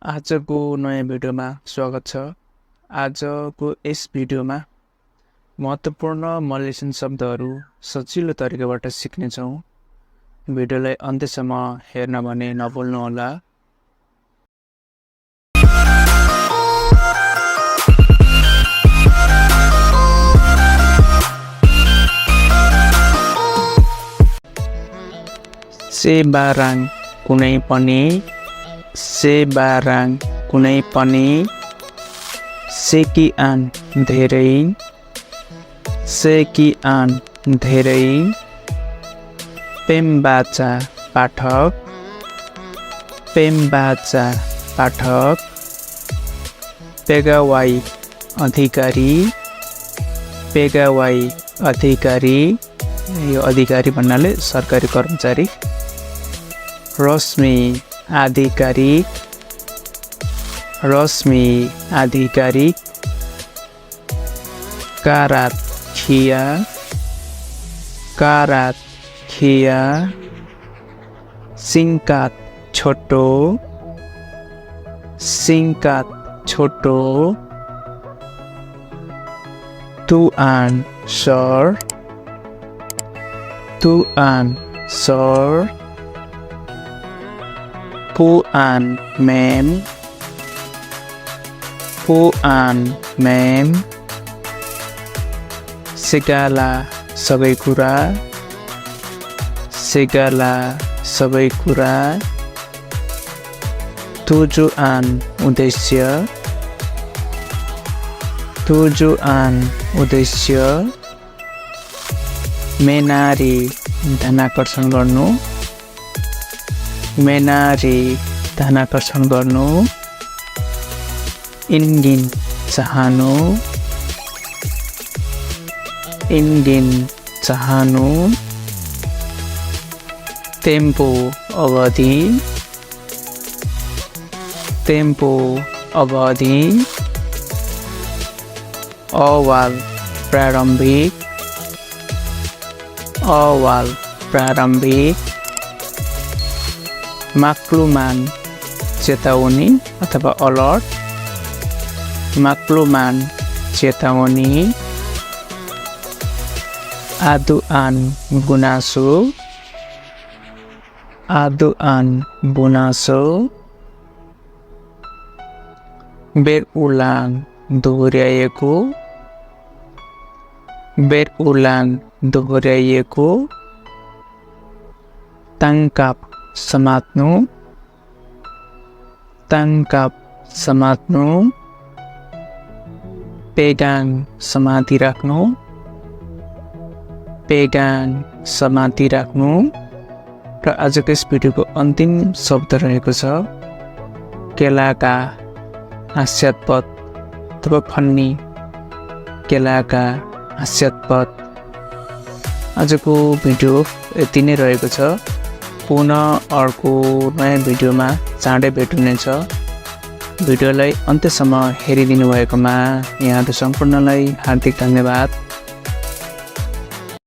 आजको नयाँ भिडियोमा स्वागत छ। आजको यस भिडियोमा महत्त्वपूर्ण मलेसियन शब्दहरू सजिलो तरिकाबाट सिक्नेछौँ। भिडियोलाई अन्त्यसम्म हेर्न भने नभुल्नुहोला। Sebarang kuनै पनि, sebarang kuनै पनि, sekian धेरै, sekian धेरै, pembaca पाठक, pembaca पाठक, pegawai अधिकारी, pegawai अधिकारी, यो अधिकारी भन्नाले सरकारी कर्मचारी, रश्मि आधिकारिक, रश्मि आधिकारिक, कारात खिया, कारात खिया, singkat छोटो, singkat छोटो, tuan sir, tuan sir, puan ma'am, puan ma'am, segala सबै कुरा, segala सबै कुरा, tujuan उद्देश्य, tujuan उद्देश्य, menari ध्यानाकर्षण गर्नु, menari ध्यानाकर्षण गर्नु, ingin चाहनु, ingin चाहनु, tempo अवधि, tempo अवधि, awal प्रारम्भिक, awal प्रारम्भिक, makluman चेतावनी अथवा अलर्ट, makluman चेतावनी, aduan गुनासो, aduan गुनासो, berulang दोहोऱ्याइएको, berulang दोहोऱ्याइएको, tangkap समात्नु, tangkap समात्नु, pegang समाति राख्नु, pegang समाति राख्नु। र आजको यस भिडियोको अन्तिम शब्द रहेको छ केलाका हास्यास्पद अथवा फन्नी, केलाका हास्यास्पद। आजको भिडियो यति नै रहेको छ। पुनः अर्को नयाँ भिडियोमा चाँडै भेट हुनेछ। भिडियोलाई अन्त्यसम्म हेरिदिनु भएकोमा यहाँहरू सम्पूर्णलाई हार्दिक धन्यवाद।